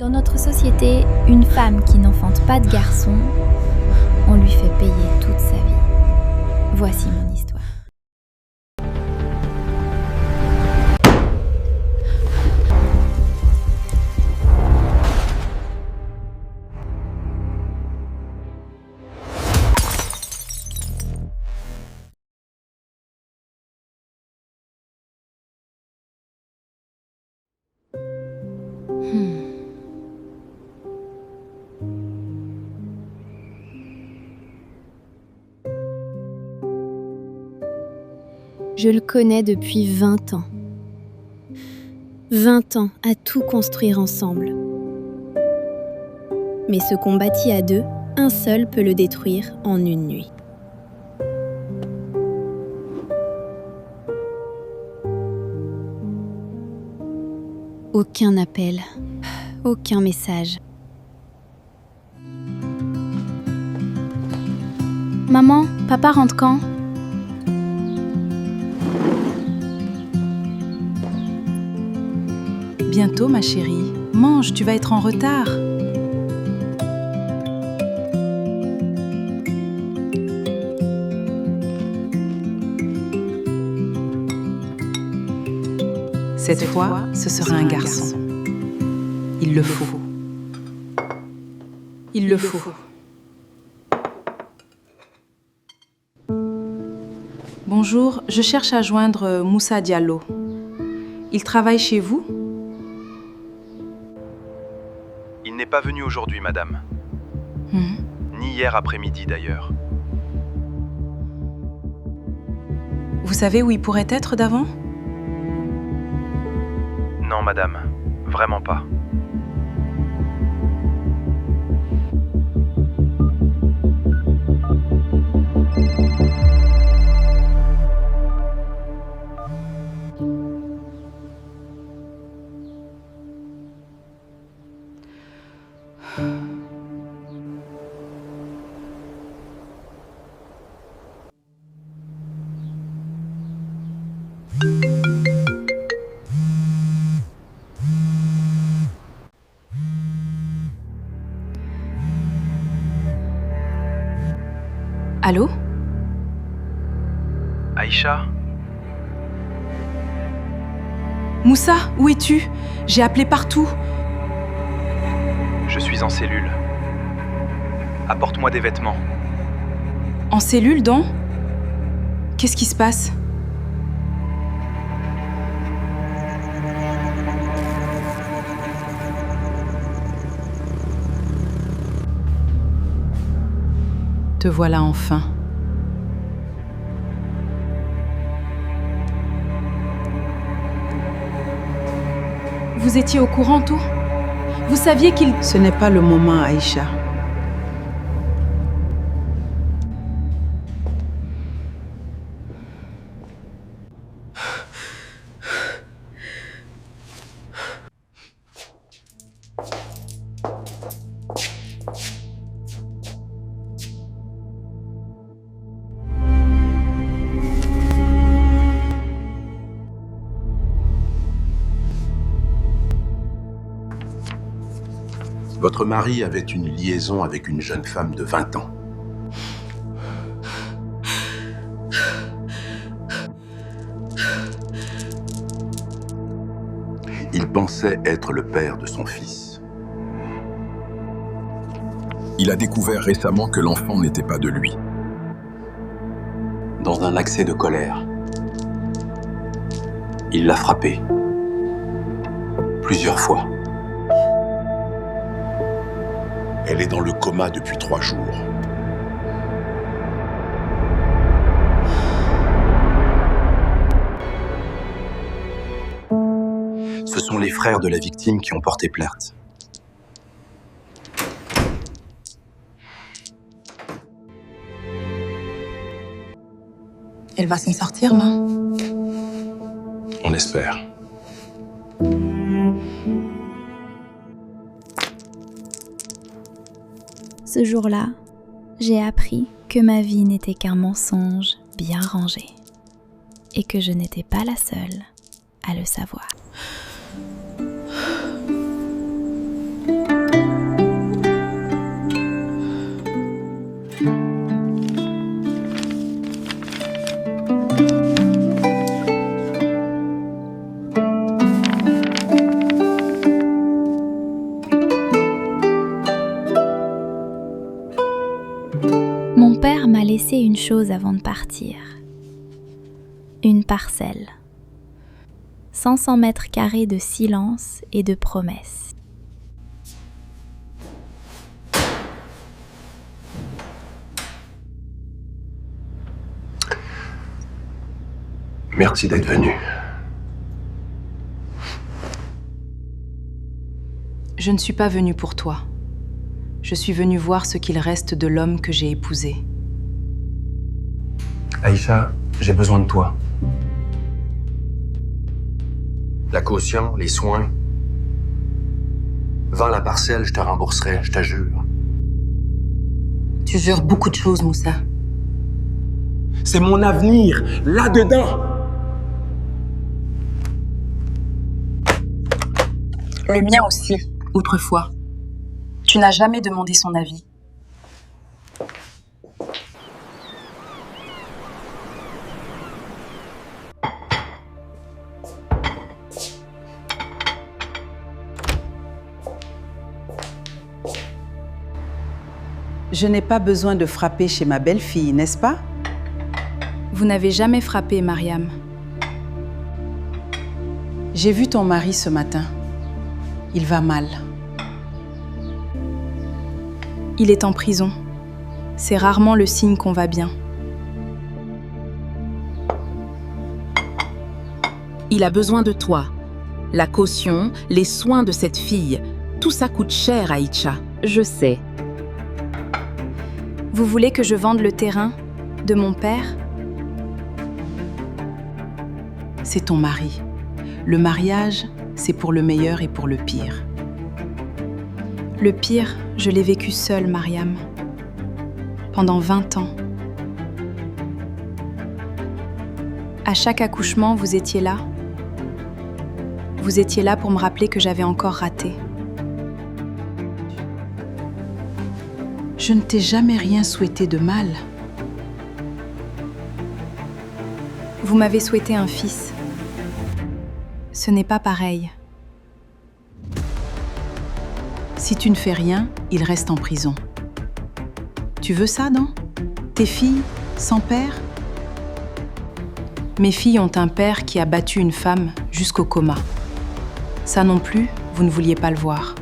Dans notre société, une femme qui n'enfante pas de garçon, on lui fait payer toute sa vie. Voici mon histoire. Je le connais depuis 20 ans. 20 ans à tout construire ensemble. Mais ce qu'on bâtit à deux, un seul peut le détruire en une nuit. Aucun appel, aucun message. Maman, papa rentre quand ? Bientôt, ma chérie. Mange, tu vas être en retard. Cette fois, ce sera un garçon. Il le faut. Il le faut. Bonjour, je cherche à joindre Moussa Diallo. Il travaille chez vous ? Il n'est pas venu aujourd'hui, madame. Ni hier après-midi, d'ailleurs. Vous savez où il pourrait être d'avant ? Non, madame. Vraiment pas. Allô ? Aïcha ? Moussa, où es-tu ? J'ai appelé partout. Je suis en cellule. Apporte-moi des vêtements. En cellule, donc ? Qu'est-ce qui se passe ? Te voilà enfin. Vous étiez au courant, tout ? Vous saviez qu'il... Ce n'est pas le moment, Aïcha. Votre mari avait une liaison avec une jeune femme de 20 ans. Il pensait être le père de son fils. Il a découvert récemment que l'enfant n'était pas de lui. Dans un accès de colère, il l'a frappée. Plusieurs fois. Elle est dans le coma depuis 3 jours. Ce sont les frères de la victime qui ont porté plainte. Elle va s'en sortir, ma ? On espère. Ce jour-là, j'ai appris que ma vie n'était qu'un mensonge bien rangé et que je n'étais pas la seule à le savoir. laissé une chose avant de partir. Une parcelle. 500 mètres carrés de silence et de promesses. Merci d'être venu. Je ne suis pas venue pour toi. Je suis venue voir ce qu'il reste de l'homme que j'ai épousé. Aïcha, j'ai besoin de toi. La caution, les soins. Vends la parcelle, je te rembourserai, je te jure. Tu jures beaucoup de choses, Moussa. C'est mon avenir, là-dedans. Le mien aussi, autrefois. Tu n'as jamais demandé son avis. Je n'ai pas besoin de frapper chez ma belle-fille, n'est-ce pas? Vous n'avez jamais frappé, Mariam. J'ai vu ton mari ce matin. Il va mal. Il est en prison. C'est rarement le signe qu'on va bien. Il a besoin de toi. La caution, les soins de cette fille, tout ça coûte cher, Aïcha. Je sais. Vous voulez que je vende le terrain de mon père? C'est ton mari. Le mariage, c'est pour le meilleur et pour le pire. Le pire, je l'ai vécu seule, Mariam. Pendant 20 ans. À chaque accouchement, vous étiez là. Vous étiez là pour me rappeler que j'avais encore raté. Je ne t'ai jamais rien souhaité de mal. Vous m'avez souhaité un fils. Ce n'est pas pareil. Si tu ne fais rien, il reste en prison. Tu veux ça, non? Tes filles, sans père? Mes filles ont un père qui a battu une femme jusqu'au coma. Ça non plus, vous ne vouliez pas le voir.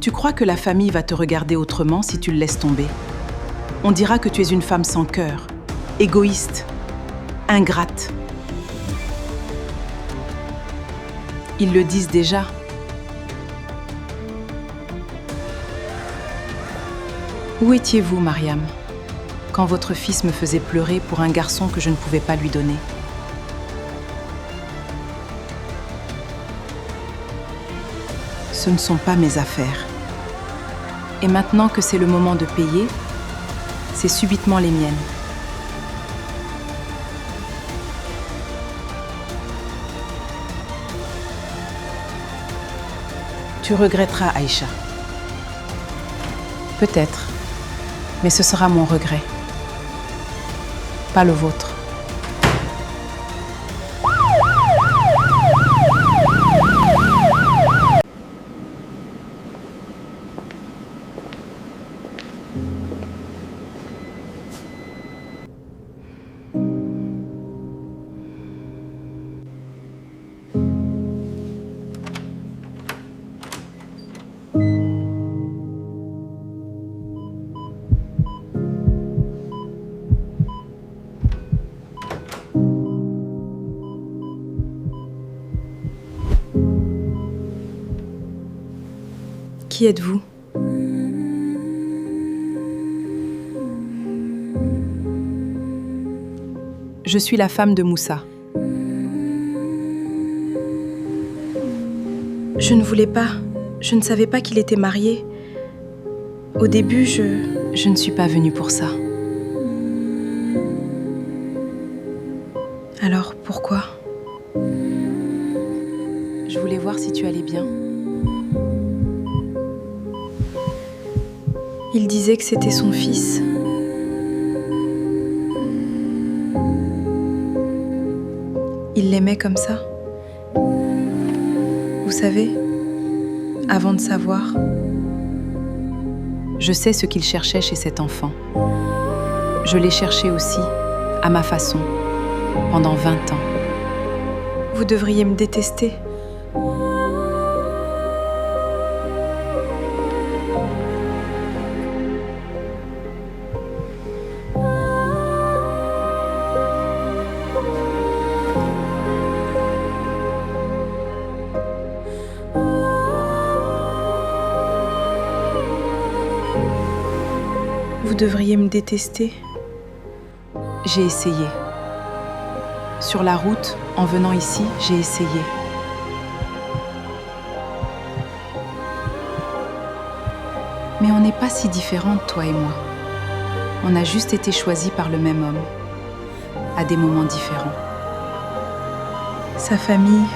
Tu crois que la famille va te regarder autrement si tu le laisses tomber? On dira que tu es une femme sans cœur, égoïste, ingrate. Ils le disent déjà. Où étiez-vous, Mariam, quand votre fils me faisait pleurer pour un garçon que je ne pouvais pas lui donner? Ce ne sont pas mes affaires. Et maintenant que c'est le moment de payer, c'est subitement les miennes. Tu regretteras, Aïcha. Peut-être, mais ce sera mon regret, pas le vôtre. Qui êtes-vous? Je suis la femme de Moussa. Je ne voulais pas. Je ne savais pas qu'il était marié. Au début, je ne suis pas venue pour ça. Alors, pourquoi? Je voulais voir si tu allais bien. Il disait que c'était son fils. Il l'aimait comme ça. Vous savez, avant de savoir, je sais ce qu'il cherchait chez cet enfant. Je l'ai cherché aussi, à ma façon, pendant 20 ans. Vous devriez me détester. Vous devriez me détester. J'ai essayé. Sur la route, en venant ici, j'ai essayé. Mais on n'est pas si différentes, toi et moi. On a juste été choisis par le même homme, à des moments différents. Sa famille,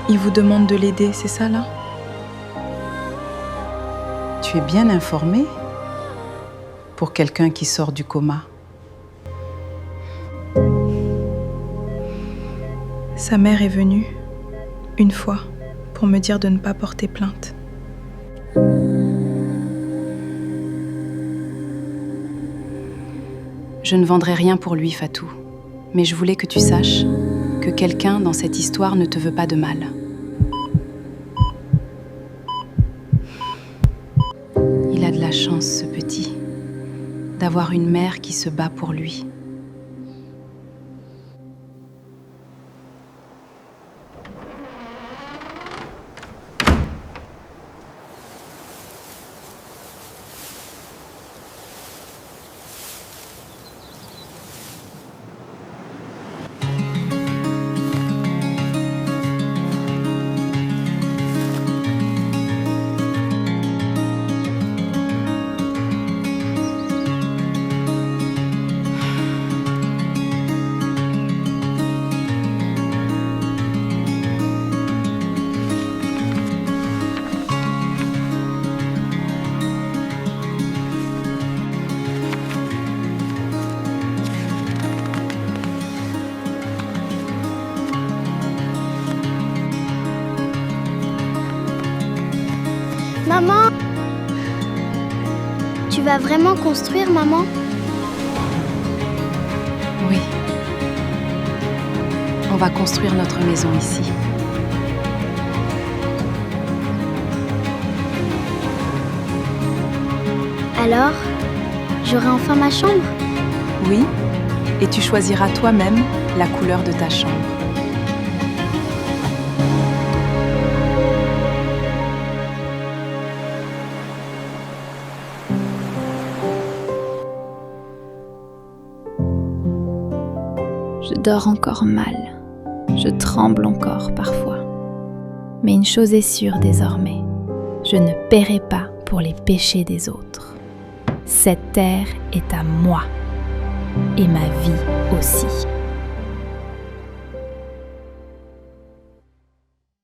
il vous demande de l'aider, c'est ça là? Tu es bien informée pour quelqu'un qui sort du coma. Sa mère est venue, une fois, pour me dire de ne pas porter plainte. Je ne vendrai rien pour lui, Fatou. Mais je voulais que tu saches que quelqu'un dans cette histoire ne te veut pas de mal. Il a de la chance, ce petit, d'avoir une mère qui se bat pour lui. Maman! Tu vas vraiment construire, maman? Oui. On va construire notre maison ici. Alors, j'aurai enfin ma chambre? Oui, et tu choisiras toi-même la couleur de ta chambre. Je dors encore mal, je tremble encore parfois. Mais une chose est sûre désormais, je ne paierai pas pour les péchés des autres. Cette terre est à moi, et ma vie aussi.